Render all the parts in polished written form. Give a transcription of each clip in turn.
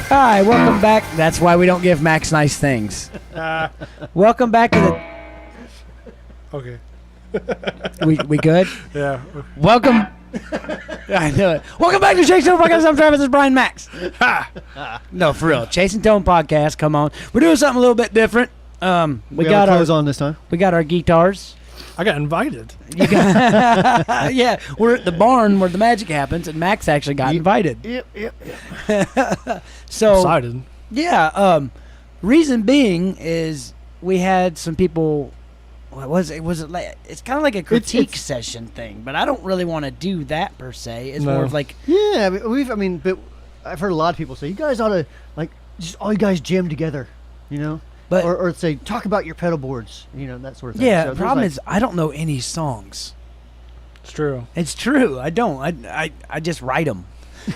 Hi, welcome back. That's why we don't give Max nice things. Welcome back to the... Okay. We good? Yeah. Welcome. I know it. Welcome back to Chasing Tone Podcast. I'm Travis. This is Brian Max. No, for real. Chasing Tone Podcast. Come on. We're doing something a little bit different. We got our clothes on this time. We got our guitars. I got invited. Yeah, we're at the barn where the magic happens, and Max actually got invited. Yep. So Excited. Yeah. Reason being is we had some people. What was it? Was it like it's kind of like a critique session thing? But I don't really want to do that per se. It's more of like but I've heard a lot of people say you guys ought to just all you guys jam together, But or say talk about your pedal boards, that sort of thing. Yeah, the problem is I don't know any songs. It's true. It's true. I don't. I just write them.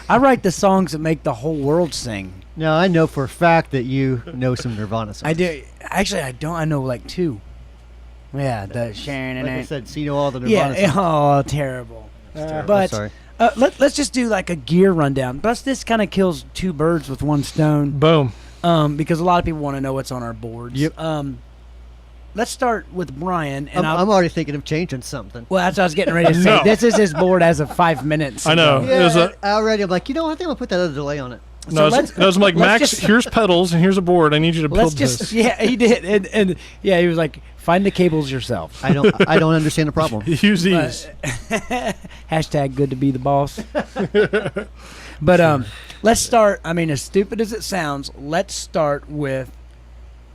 I write the songs that make the whole world sing. Now I know for a fact that you know some Nirvana songs. I do. Actually, I don't. I know like two. Yeah, the Sharon and like I said, so you know all the Nirvana songs. Oh, terrible. But sorry. Let's just do like a gear rundown. Plus, this kind of kills two birds with one stone. Boom. Because a lot of people want to know what's on our boards. Yep. Let's start with Brian. And I'm already thinking of changing something. Well, that's what I was getting ready to say. No. This is his board as of 5 minutes I know. ago. Yeah, already I'm like, I think I'm going to put that other delay on it. No, I'm like, Max, here's pedals and here's a board. I need you to build this. Yeah, he did. And yeah, he was like, find the cables yourself. I don't understand the problem. Use these. Hashtag good to be the boss. But let's start. I mean, as stupid as it sounds, let's start with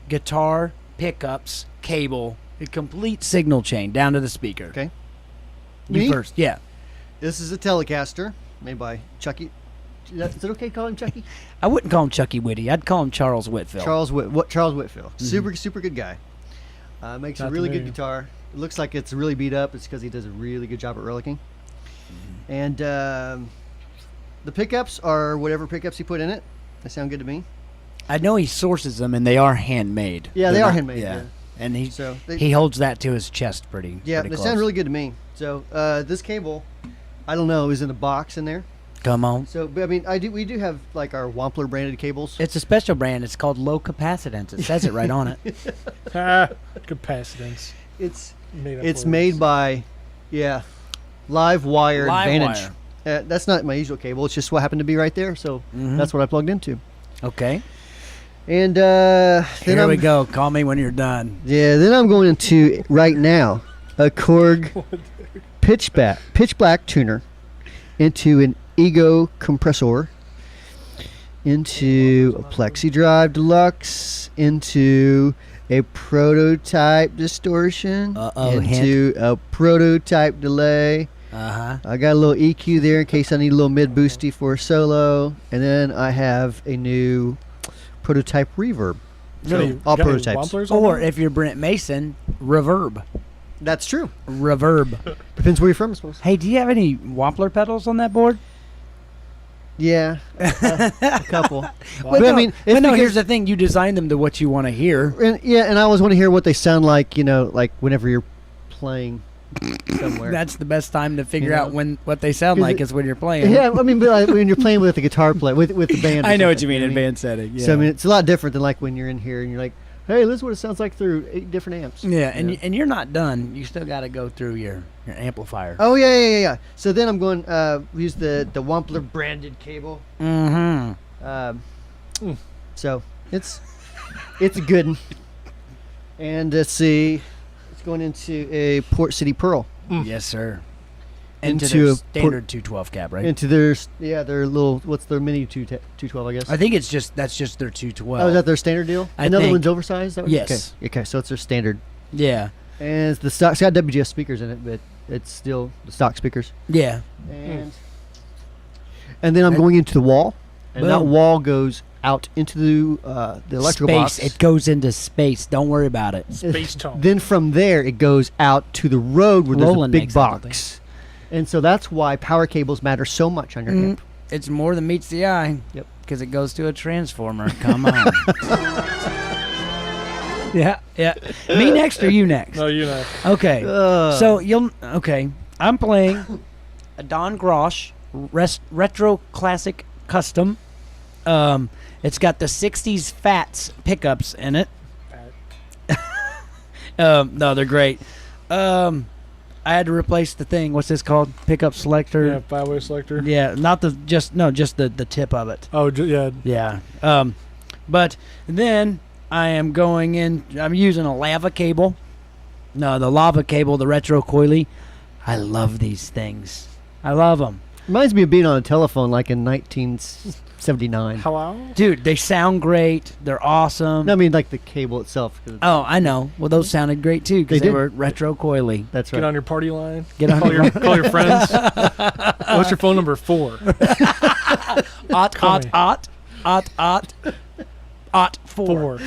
guitar, pickups, cable, a complete signal chain down to the speaker. Okay. You first. Yeah. This is a Telecaster made by Chucky. Is it okay to call him Chucky? I wouldn't call him Chucky Whitty. I'd call him Charles Whitfield. Charles Whitfield. Mm-hmm. Super good guy. Makes Not a really to me. good guitar. It looks like it's really beat up. It's because he does a really good job at relicking. Mm-hmm. And the pickups are whatever pickups he put in it. They sound good to me. I know he sources them, and they are handmade. Yeah, they are handmade. Yeah. And he he holds that to his chest pretty. Yeah, pretty they close. sound really good to me. So this cable, I don't know, is in a box in there. Come on. So, but I mean, we do have like our Wampler branded cables. It's a special brand. It's called low capacitance. It says it right on it. Capacitance. It's Made made by, Live Wire Live Advantage. That's not my usual cable. It's just what happened to be right there. So that's what I plugged into. Okay. And Here we go. Call me when you're done. Yeah. Then I'm going into right now a Korg pitch black tuner into an Ego compressor, into a Plexi Drive Deluxe, into a prototype distortion, into a prototype delay. I got a little EQ there in case I need a little mid boosty for a solo, and then I have a new prototype reverb. So all prototypes. Or if you're Brent Mason, reverb. That's true. Reverb. Depends where you're from, I suppose. Hey, do you have any Wampler pedals on that board? Yeah, a couple. Well, But I mean, it's because- here's the thing: you design them to what you want to hear. And I always want to hear what they sound like. Like whenever you're playing somewhere. That's the best time to figure out what they sound like is when you're playing. Yeah, I mean, but like when you're playing with the guitar player, with the band. I know what you mean in band setting. Yeah. So I mean, it's a lot different than like when you're in here and you're like, hey, this is what it sounds like through 8 different amps. Yeah, and you're not done. You still got to go through your amplifier. Oh yeah. So then I'm going use the Wampler branded cable. Mm-hmm. So it's a good one. And let's see, it's going into a Port City Pearl. Yes, sir. Into their a standard 212 cab, right? Into their little, what's their mini 212, I guess. I think that's just their 212. Oh, is that their standard deal? Another one's oversized? That one? Yes. Okay, so it's their standard. Yeah. And it's got WGS speakers in it, but it's still the stock speakers. Yeah. And then I'm going into the wall, and that wall goes out into the electrical box. It goes into space. Don't worry about it. Space tone. Then from there, it goes out to the road where Roland there's a big makes that box. And so that's why power cables matter so much on your amp. It's more than meets the eye. Yep. Because it goes to a transformer. Come on. Yeah. Me next or you next? No, you next. Okay. I'm playing a Don Grosh Retro Classic Custom. It's got the 60s Fats pickups in it. No, they're great. I had to replace the thing. What's this called? Pickup selector. Yeah, 5-way selector. Yeah, not just the tip of it. Oh, yeah. Yeah. But then I am going in. I'm using a lava cable. No, the lava cable, the retro coily. I love these things. I love them. Reminds me of being on a telephone like in 1979. Hello? Dude, they sound great. They're awesome. No, I mean like the cable itself. Oh, I know. Well, those sounded great too because they did. were retro coily. That's right. Get on your party line. Get on call your friends. What's your phone number? 4. Ot 4.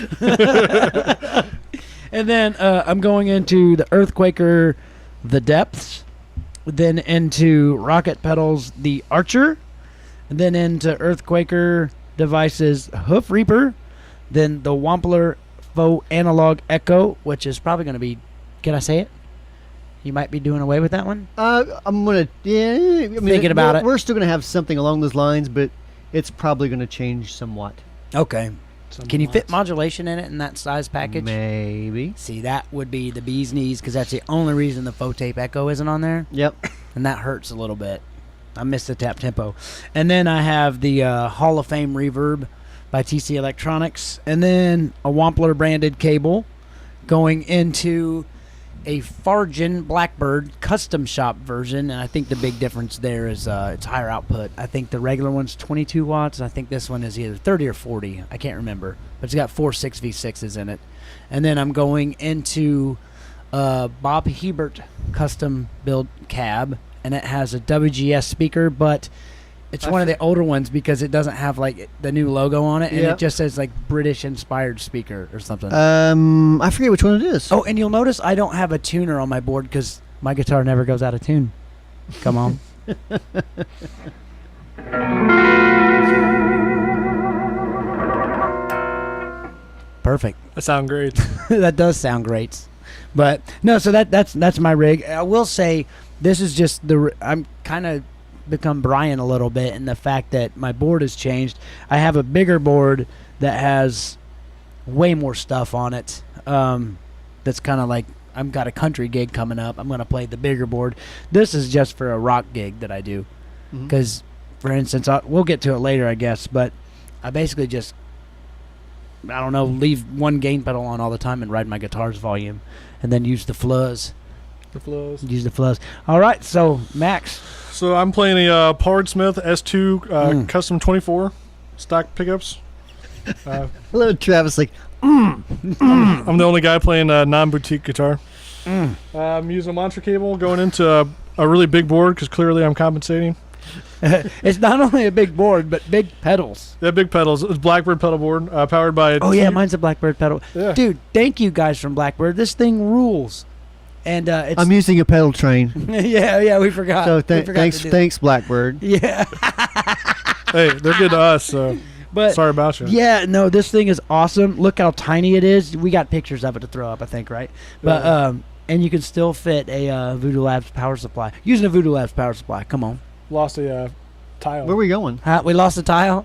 And then I'm going into the Earthquaker, the Depths, then into Rocket Pedals, the Archer, and then into Earthquaker Devices, Hoof Reaper, then the Wampler Faux Analog Echo, which is probably going to be, can I say it? You might be doing away with that one? I'm going to, yeah. I mean, thinking about it. We're still going to have something along those lines, but it's probably going to change somewhat. Okay. Can you fit modulation in it in that size package? Maybe. See, that would be the bee's knees because that's the only reason the Faux Tape Echo isn't on there. Yep. And that hurts a little bit. I miss the tap tempo. And then I have the Hall of Fame Reverb by TC Electronics. And then a Wampler branded cable going into a Fargen Blackbird custom shop version. And I think the big difference there is it's higher output. I think the regular one's 22 watts. And I think this one is either 30 or 40. I can't remember. But it's got 4 6V6s in it. And then I'm going into Bob Hebert custom build cab. And it has a WGS speaker, but it's one of the older ones because it doesn't have like the new logo on it, and it just says like British inspired speaker or something. I forget which one it is. Oh, and you'll notice I don't have a tuner on my board because my guitar never goes out of tune. Come on. Perfect. That sounds great. That does sound great. But no, so that's my rig. I will say this is just I'm kind of become Brian a little bit in the fact that my board has changed. I have a bigger board that has way more stuff on it. That's kind of like I've got a country gig coming up. I'm going to play the bigger board. This is just for a rock gig that I do. Because, for instance, we'll get to it later, I guess, but I basically just, I don't know, leave one gain pedal on all the time and ride my guitar's volume and then use the fuzz. Use the fuzz. All right, so Max. So I'm playing a Pollard Smith S2 Custom 24 stock pickups. Hello, Travis. Like, I'm the only guy playing non-boutique guitar. I'm using a Mantra cable going into a really big board because clearly I'm compensating. It's not only a big board, but big pedals. Yeah, big pedals. It's Blackbird pedal board powered by... yeah, mine's a Blackbird pedal. Yeah. Dude, thank you guys from Blackbird. This thing rules. And I'm using a pedal train. yeah, we forgot. So thanks, Blackbird. Yeah. Hey, they're good to us, so but sorry about you. Yeah, no, this thing is awesome. Look how tiny it is. We got pictures of it to throw up, I think, right? But and you can still fit a Voodoo Labs power supply. Using a Voodoo Labs power supply. Come on. Lost a tile. Where are we going? We lost a tile?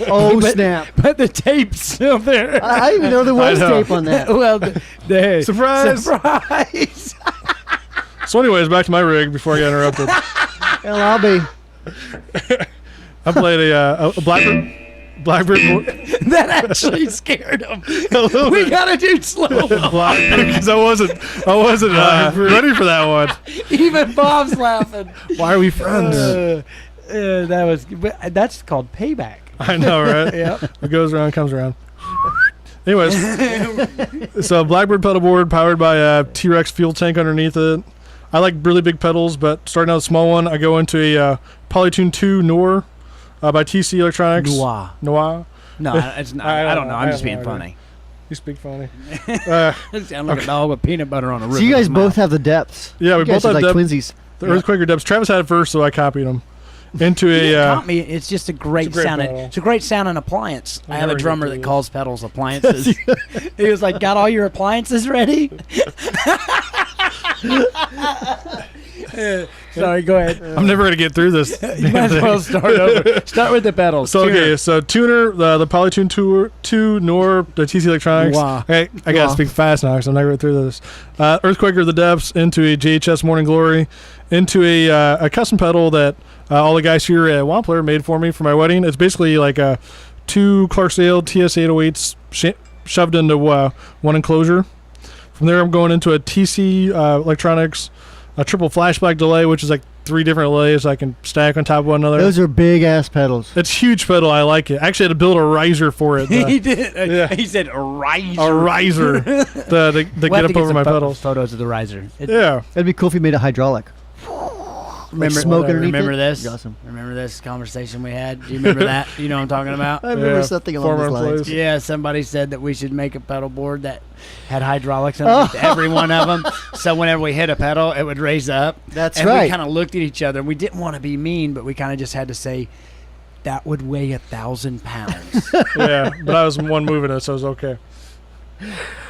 Oh, snap. But the tape's still there. I didn't even know there was tape on that. Well, surprise. So anyways, back to my rig before I got interrupted. Well, I'll be. I played a Blackbird board. That actually scared him. We gotta do slow. Because I wasn't ready for that one. Even Bob's laughing. Why are we friends? That's called payback. I know, right? Yep. What goes around comes around. Anyways, so Blackbird pedal board powered by a T-Rex fuel tank underneath it. I like really big pedals, but starting out a small one, I go into a Polytune 2 Noir by TC Electronics. Noir. No, it's not. I don't know. I'm just being funny. You speak funny. Sound like a dog with peanut butter on a roof. So you guys both have the depths. Yeah, we both have like depth. twinsies. The Earthquaker depths. Travis had it first, so I copied them. Into me. It's just a great sounding. It's a great sounding appliance. I have a drummer that calls pedals appliances. He was like, "Got all your appliances ready?" Sorry, go ahead. I'm never gonna get through this. You might as well start over. Start with the pedals. So okay, so tuner, the Polytune 2, nor the TC Electronics. Wow. Okay, I gotta speak fast now because I'm not going through this. Earthquaker of the Depths into a JHS Morning Glory, into a custom pedal that all the guys here at Wampler made for me for my wedding. It's basically like two Clark-Sale TS-808s shoved into one enclosure. From there, I'm going into a TC Electronics, a triple flashback delay, which is like 3 different delays I can stack on top of one another. Those are big ass pedals. It's huge pedal. I like it. I actually had to build a riser for it. He did. Yeah. He said a riser. A riser to get up over my pedals. Photos of the riser. Yeah. It'd be cool if you made a hydraulic. Remember, smoke underneath remember it? this? Awesome. Remember this conversation we had? Do you remember that? You know what I'm talking about? I remember something along those lines. employees. Yeah, somebody said that we should make a pedal board that had hydraulics underneath every one of them. So whenever we hit a pedal, it would raise up. That's and right. we kind of looked at each other. We didn't want to be mean, but we kind of just had to say, that would weigh 1,000 pounds. Yeah, but I was one moving it, so it was okay.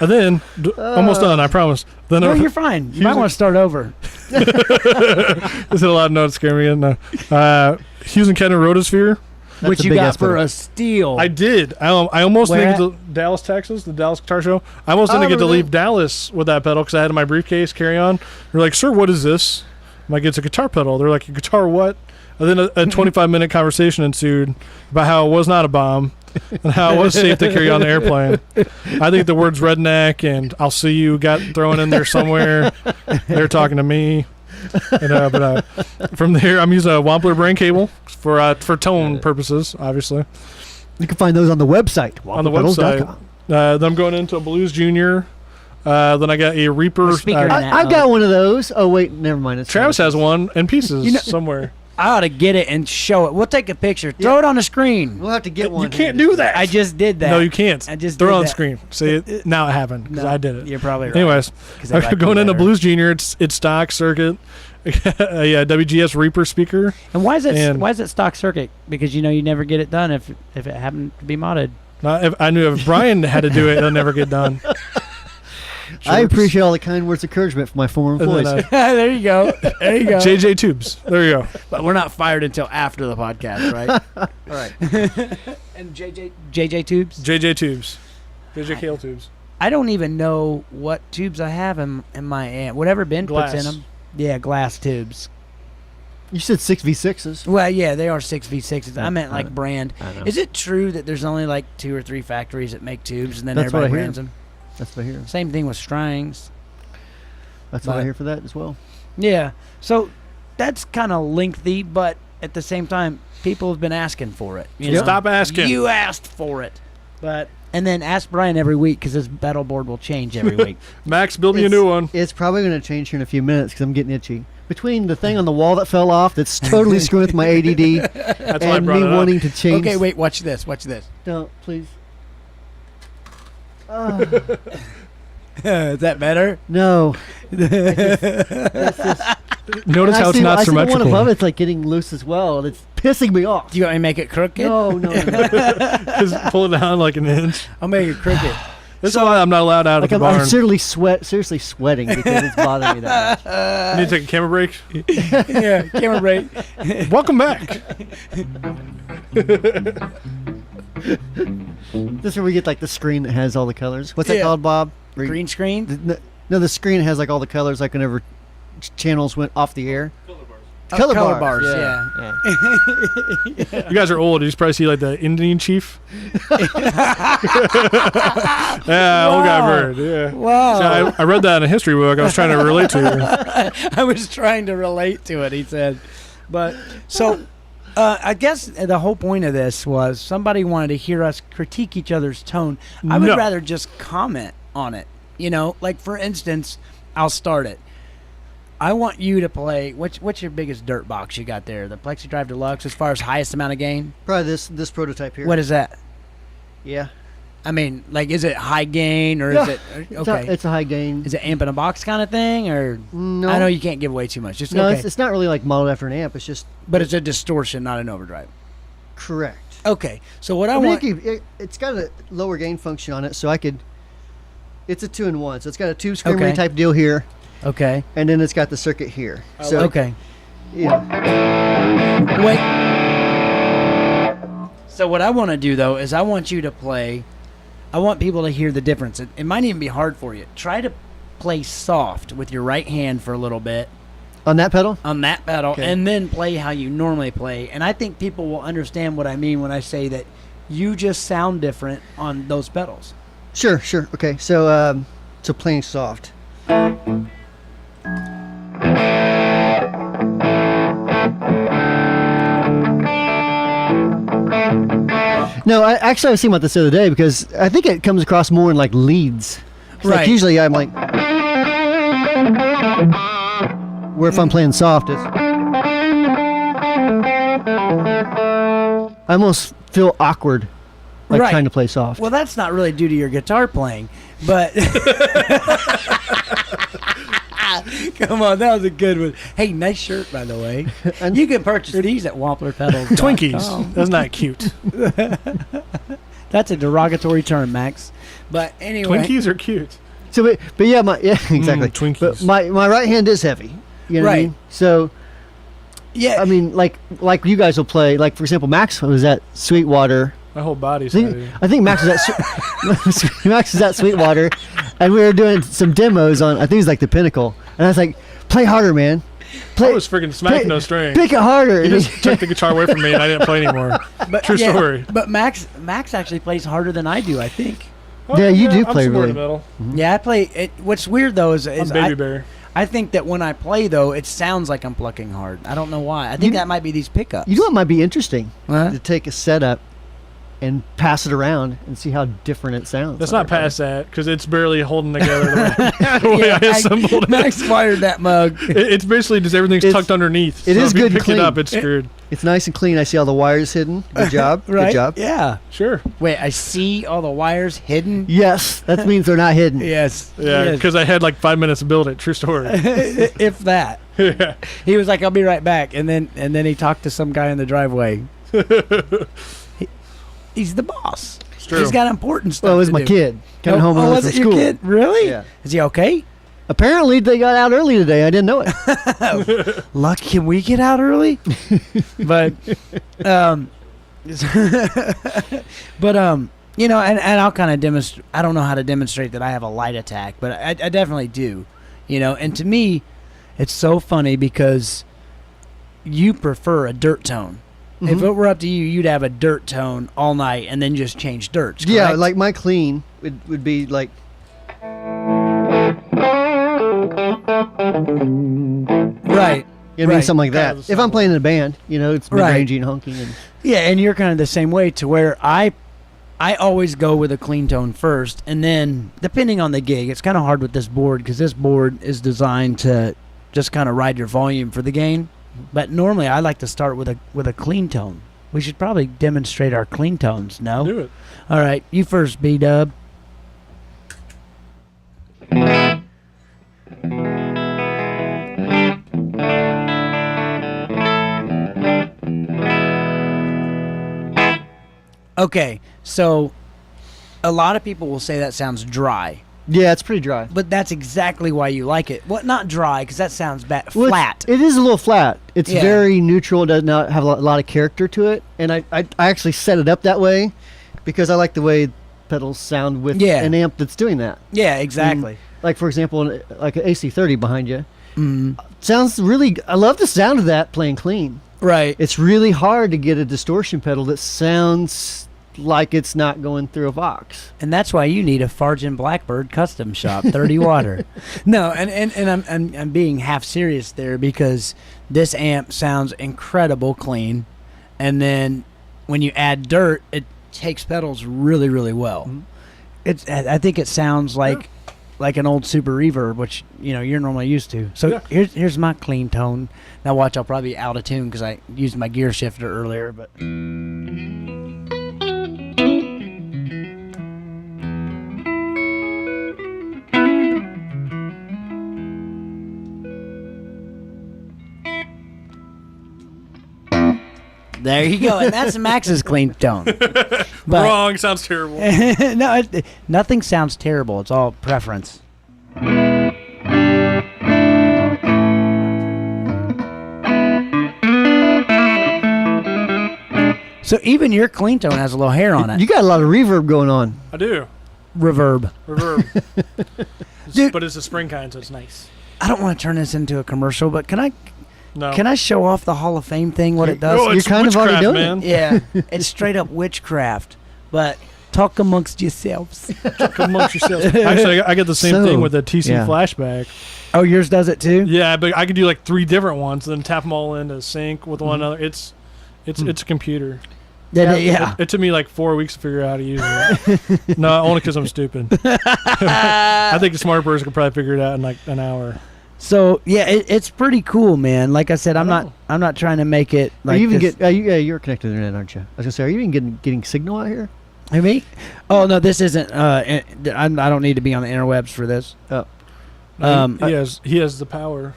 And then, almost done, I promise. Then No, you're fine. You might want to start over. This is a lot of notes scaring me. No. Hughes and Kenner Rotosphere. Which you got for a steal. I did. I almost Where didn't get to Dallas, Texas, the Dallas Guitar Show. I almost didn't get to leave Dallas with that pedal because I had it in my briefcase carry on. They're like, "Sir, what is this?" I'm like, "It's a guitar pedal." They're like, "A guitar what?" And then a 25-minute conversation ensued about how it was not a bomb and how it was safe to carry on the airplane. I think the words redneck and I'll see you got thrown in there somewhere. They're talking to me. But from there, I'm using a Wampler brain cable for tone purposes, obviously. You can find those on the website. On the website. Then I'm going into a Blues Junior. Then I got a Reaper. I've got one of those. Oh, wait, never mind. Travis has one in pieces somewhere. I ought to get it and show it. We'll take a picture. Throw it on the screen. We'll have to get one. You can't do that. I just did that. No, you can't. I just throw did it on that. the screen. See, now it happened because I did it. You're probably right. Anyways, I'm going into Blues Junior. It's stock circuit. A WGS Reaper speaker. And why is it stock circuit? Because you never get it done if it happened to be modded. I knew if Brian had to do it, it'll never get done. I appreciate all the kind words of encouragement from my former employees. There you go. There you go. JJ Tubes. There you go. But we're not fired until after the podcast, right? All right. And JJ Tubes? JJ Tubes. JJ Kale Tubes. I don't even know what tubes I have in my amp. Whatever Ben puts in them. Yeah, glass tubes. You said 6v6s. Well, yeah, they are 6v6s. I meant like brand. Is it true that there's only like 2 or 3 factories that make tubes and then everybody brands them? That's what I hear. Same thing with strings. That's what I hear for that as well. Yeah. So that's kind of lengthy, but at the same time, people have been asking for it. You know? Stop asking. You asked for it. And then ask Brian every week because his battle board will change every week. Max, build me a new one. It's probably going to change here in a few minutes because I'm getting itchy. Between the thing on the wall that fell off that's totally screwing with my ADD That's why I and brought me it up. wanting to change. Okay, wait. Watch this. Watch this. Don't, please. Is that better? No. Notice how it's not I see the one symmetrical. above it's like getting loose as well, and it's pissing me off. Do you want me to make it crooked? No. Just pull it down like an inch. I'll make it crooked. This is why I'm not allowed out Like of the I'm barn. seriously sweating because it's bothering me that much. You need to take a camera break. Yeah, camera break. Welcome back. This is where we get like the screen that has all the colors. What's that called, Bob? Green screen? No, the screen has like all the colors, like whenever channels went off the air. Color Color bars, bars, yeah. You guys are old. You just probably see like the Indian chief. Yeah, old guy bird. Yeah. Wow. So I read that in a history book. I was trying to relate to. I was trying to relate to it, he said. But, so, I guess the whole point of this was somebody wanted to hear us critique each other's tone. I would rather just comment on it. Like, for instance, I'll start it. I want you to play. What's your biggest dirt box you got there? The Plexi Drive Deluxe, as far as highest amount of gain. Probably this prototype here. What is that? Yeah. I mean, like, is it high gain or is it okay? It's a high gain. Is it amp in a box kind of thing or? No. I know you can't give away too much. Just No, okay. it's not really like modeled after an amp. It's just. But it's a distortion, not an overdrive. Correct. Okay, so what I mean, want. it's got a lower gain function on it, so I could. It's a 2-in-1, so it's got a tube screamer type deal here. Okay. And then it's got the circuit here. So okay. Yeah. Wait. So what I want to do, though, is I want you to play. I want people to hear the difference. It might even be hard for you. Try to play soft with your right hand for a little bit. On that pedal? On that pedal, Okay. and then play how you normally play. And I think people will understand what I mean when I say that you just sound different on those pedals. Sure. Okay, so playing soft. No, I was thinking about this the other day because I think it comes across more in like leads. Right. Like usually I'm like, where if I'm playing soft, it's. I almost feel awkward, like Right. trying to play soft. Well, that's not really due to your guitar playing, but come on, that was a good one. Hey, nice shirt, by the way. And- You can purchase these at WamplerPedals. Twinkies. That's not cute. That's a derogatory term, Max. But anyway, Twinkies are cute. So, but yeah, exactly. Twinkies. But my right hand is heavy. You know what I Right. mean? So, yeah, I mean, like you guys will play. Like for example, Max was at Sweetwater. My whole body's I heavy. think Max was at Max was at Sweetwater, and we were doing some demos on. I think it was like the Pinnacle, and I was like, "Play harder, man! I was freaking smacking those strings. Pick it harder." He just took the guitar away from me, and I didn't play anymore. but, True yeah, story. But Max actually plays harder than I do, I think. Yeah, you do I'm play somewhere really- in the middle. Yeah, I play it. What's weird though is I'm Baby Bear. I think that when I play though, it sounds like I'm plucking hard. I don't know why. I think that might be these pickups. You know what might be interesting? Huh? To take a setup and pass it around and see how different it sounds. Let's on not your pass that because it's barely holding together the way I assembled it. Max fired that mug. It's basically just everything's tucked underneath. It so is if you good and pick clean. it up, it's screwed. It's nice and clean. I see all the wires hidden. Good job. Right? Good job. Yeah. Sure. Wait, I see all the wires hidden. Yes, that means they're not hidden. Yes. Yeah, Yes. because I had like 5 minutes to build it. True story. If that. Yeah. He was like, "I'll be right back," and then he talked to some guy in the driveway. He's the boss. It's true. He's got important stuff. Well, it was to my do. kid coming home Oh, early was from it your school. kid? Really? Yeah. Is he okay? Apparently, they got out early today. I didn't know it. Luck, can we get out early? but, you know, and I'll kind of demonstrate. I don't know how to demonstrate that I have a light attack, but I definitely do. You know, and to me, it's so funny because you prefer a dirt tone. If it were up to you, you'd have a dirt tone all night and then just change dirts. Yeah, correct? like my clean would be like. Right. You know what I mean, Right. something like Kind that. of If I'm playing in a band, you know, it's Right. mid-rangey and honky. And Yeah, and you're kind of the same way to where I always go with a clean tone first, and then depending on the gig, it's kind of hard with this board because this board is designed to just kind of ride your volume for the gain. But normally, I like to start with a clean tone. We should probably demonstrate our clean tones. No, Do it. all right, you first, B-Dub. Okay, so a lot of people will say that sounds dry, yeah, it's pretty dry. but that's exactly why you like it. What? Not dry, because that sounds bad. Well, Flat. It is a little flat. It's Yeah. very neutral. It does not have a lot of character to it. And I actually set it up that way because I like the way pedals sound with Yeah. an amp that's doing that. Yeah, exactly. Like, for example, like an AC30 behind you. Mm, Sounds really... I love the sound of that playing clean. right. It's really hard to get a distortion pedal that sounds like it's not going through a Vox. And that's why you need a Fargen Blackbird custom shop, 30 water. No, and I'm being half serious there because this amp sounds incredible clean, and then when you add dirt, it takes pedals really, really well. Mhm. I think it sounds like an old Super Reverb, which you're normally used to. So here's my clean tone. Now watch, I'll probably be out of tune because I used my gear shifter earlier, but. There you go, and that's Max's clean tone. But, Wrong. Sounds terrible. no, nothing sounds terrible. It's all preference. So even your clean tone has a little hair on it. You got a lot of reverb going on. I do. Reverb. Dude, but it's a spring kind, so it's nice. I don't want to turn this into a commercial, but can I No. Can I show off the Hall of Fame thing, what it does? Oh, You're kind of already doing man. it. Yeah, it's straight up witchcraft. But talk amongst yourselves. Talk amongst yourselves. Actually, I get the same thing with the TC flashback. Oh, yours does it too? Yeah, but I could do like 3 different ones, then tap them all into sync with one another. It's a computer. Yeah. It took me like 4 weeks to figure out how to use it. No, only because I'm stupid. I think a smarter person could probably figure it out in like an hour. So yeah, it's pretty cool, man. Like I said, I'm not trying to make it like. You even you're connected to the internet, aren't you? I was gonna say, are you even getting signal out here? Who, me? Oh no, this isn't. I don't need to be on the interwebs for this. Oh, he has the power.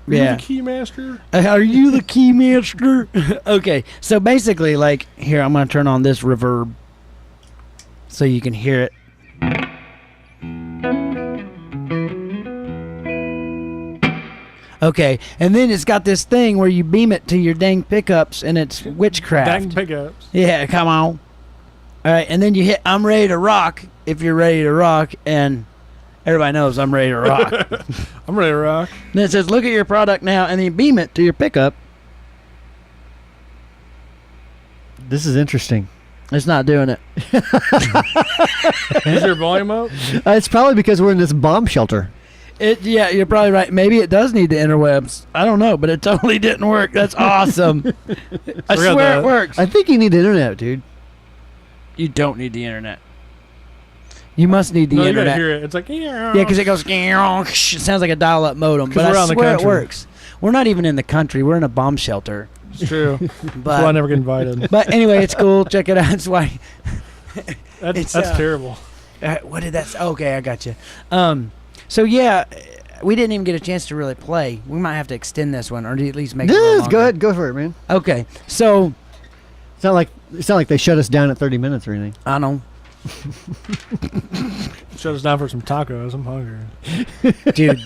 Are you the key master? Are you the key master? Okay, so basically, like here, I'm gonna turn on this reverb so you can hear it. Okay, and then it's got this thing where you beam it to your dang pickups, and it's witchcraft. Dang pickups. Yeah, come on. All right, and then you hit "I'm ready to rock" if you're ready to rock, and everybody knows I'm ready to rock. I'm ready to rock. Then it says, "Look at your product now," and then you beam it to your pickup. this is interesting. It's not doing it. Is your volume up? It's probably because we're in this bomb shelter. Yeah, you're probably right. Maybe it does need the interwebs. I don't know, but it totally didn't work. That's awesome. I swear it works. I think you need the internet, dude. You don't need the internet. You must need the internet. You gotta hear it. It's like yeah, because it goes. It sounds like a dial-up modem, but I swear it works. We're not even in the country. We're in a bomb shelter. It's true. That's why I never get invited. But anyway, it's cool. Check it out. That's why. That's terrible. What did that say? Okay, I got you. So yeah, we didn't even get a chance to really play. We might have to extend this one, or at least make it. No, go ahead, go for it, man. Okay, so it's not like they shut us down at 30 minutes or anything. I know. Shut us down for some tacos. I'm hungry. Dude,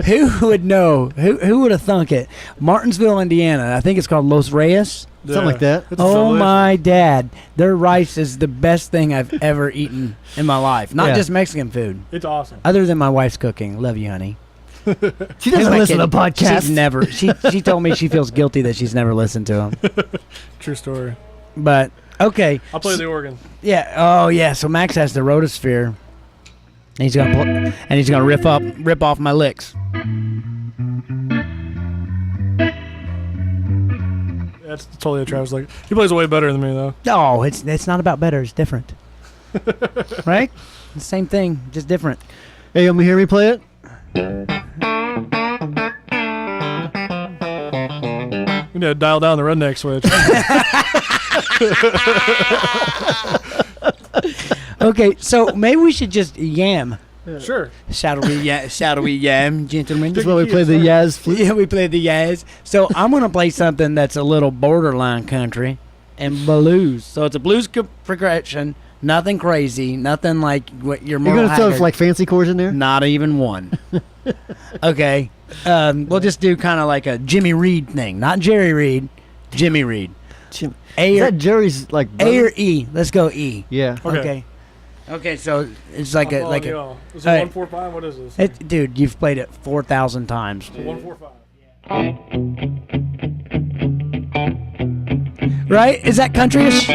who would know? Who would have thunk it? Martinsville, Indiana. I think it's called Los Reyes. Something like that. Oh my dad, their rice is the best thing I've ever eaten in my life. Not just Mexican food. It's awesome. Other than my wife's cooking. Love you, honey. She doesn't listen to podcasts. She's never. She told me she feels guilty that she's never listened to them. True story. But okay, I'll play the organ. Yeah. Oh yeah. So Max has the rotosphere. And he's gonna rip off my licks. That's totally what Travis like. He plays way better than me though. No, it's not about better. It's different. Right? The same thing, just different. Hey, you want me to hear me play it? We need to dial down the redneck switch. Okay, so maybe we should just yam. Sure. Shall we yam, gentlemen? That's why we play the Yaz flute. Yeah, we play the Yaz. So I'm going to play something that's a little borderline country and blues. So it's a blues progression, nothing crazy, nothing like what your You're going to throw like fancy chords in there? Not even one. Okay. We'll just do kind of like a Jimmy Reed thing. Not Jerry Reed, Jimmy Reed. Is that Jerry's like brother? A or E? Let's go E. Yeah. Okay, so it's like a Is it 145? What is this? Dude, you've played it 4,000 times. 145. Right? Is that countryish?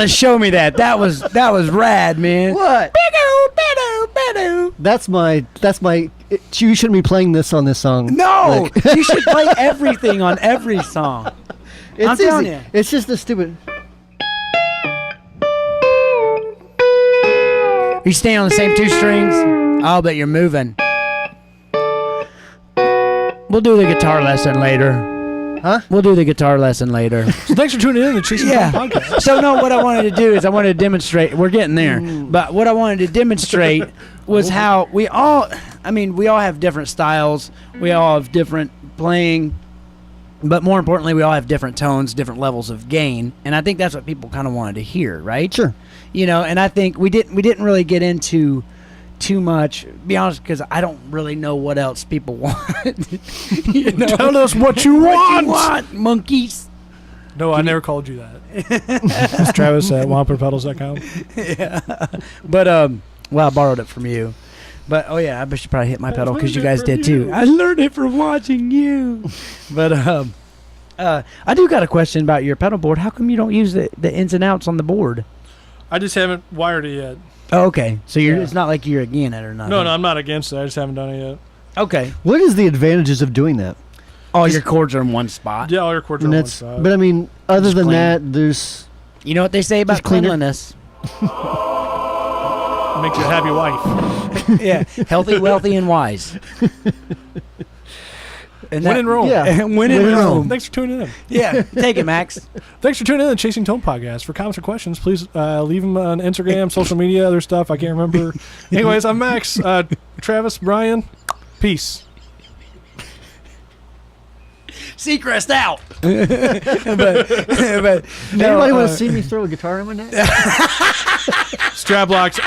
gotta show me that. That was rad, man. What? That's my. You shouldn't be playing this on this song. No, you should play everything on every song. I'm telling you. It's just the stupid. You stay on the same 2 strings. I'll bet you're moving. We'll do the guitar lesson later. Huh? We'll do the guitar lesson later. So thanks for tuning in to Chasing Tone Podcast. So no, what I wanted to do is I wanted to demonstrate. We're getting there, but what I wanted to demonstrate was how we all have different styles. We all have different playing, but more importantly, we all have different tones, different levels of gain, and I think that's what people kind of wanted to hear, right? Sure. And I think we didn't really get into too much, be honest, because I don't really know what else people want. Tell us what you want. Monkeys. No, I never called you that. It's Travis at WamperPedals.com. Yeah. But well, I borrowed it from you. But oh yeah, I bet you probably hit my pedal because you guys did too. I learned it from watching you. But I do got a question about your pedal board. How come you don't use the ins and outs on the board? I just haven't wired it yet. Oh, okay. So it's not like you're against it or nothing. No, I'm not against it. I just haven't done it yet. Okay. What is the advantages of doing that? All your chords are in one spot. Yeah, all your chords are in one spot. But I mean, other Just than clean. that, there's. You know what they say about Just cleaner. cleanliness? Makes you a happy wife. Yeah. Healthy, wealthy, and wise. And When in Rome. Yeah. When in Rome. Thanks for tuning in. Yeah. Take it, Max. Thanks for tuning in to Chasing Tone Podcast. For comments or questions, please leave them on Instagram, social media, other stuff. I can't remember. Anyways, I'm Max. Travis, Brian, peace. Seacrest out. Anybody want to see me throw a guitar in my neck? Strap blocks.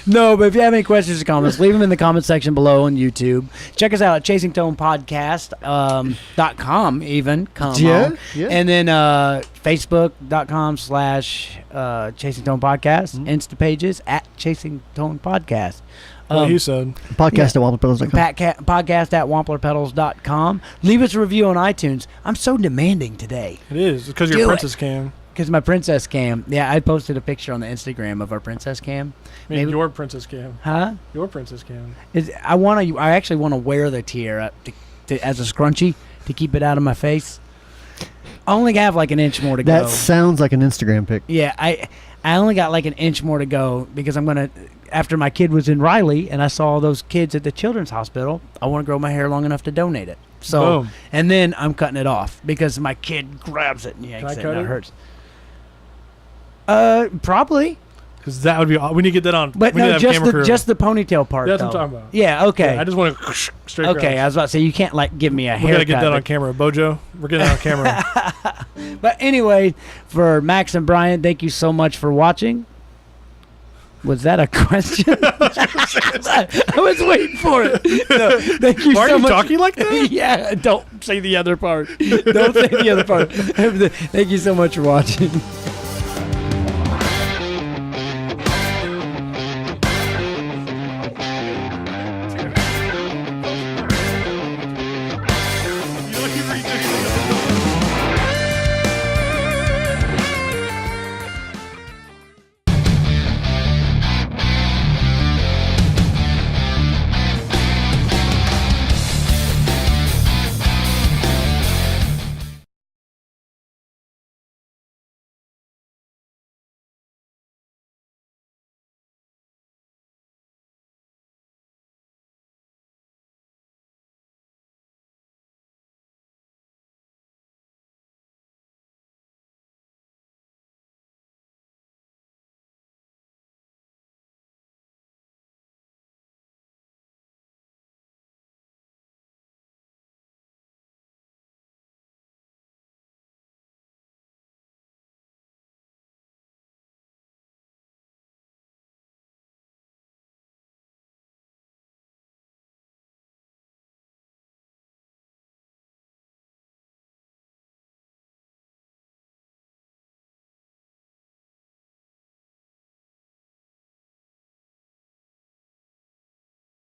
No, but if you have any questions or comments, leave them in the comment section below on YouTube. Check us out at chasingtonepodcast.com even. Yeah. And then Facebook.com/Chasing Tone Podcast. Insta pages at Chasing Tone Podcast. What he said. Podcast at WamplerPedals.com. Podcast at WamplerPedals.com. Leave us a review on iTunes. I'm so demanding today. It is. It's because your princess cam. Because my princess cam. Yeah, I posted a picture on the Instagram of our princess cam. I mean, your princess cam. Huh? Your princess cam. I actually want to wear the tiara as a scrunchie to keep it out of my face. I only have like an inch more to go. That sounds like an Instagram pic. Yeah, I only got like an inch more to go because I'm going to, after my kid was in Riley and I saw all those kids at the children's hospital, I want to grow my hair long enough to donate it. So, Boom. And then I'm cutting it off because my kid grabs it and yanks it and it hurts. Probably. Because that would be. We need to get that on. But we need no, to have just the ponytail part. That's though. what I'm talking about. Yeah. Okay. Yeah, I just want to straight. Okay, I was about to say you can't like give me a haircut. We gotta get that on camera, Bojo. We're getting that on camera. But anyway, for Max and Brian, thank you so much for watching. Was that a question? I was waiting for it. No, thank you Why so are you much. talking like that? Yeah, don't say the other part. Don't say the other part. Thank you so much for watching.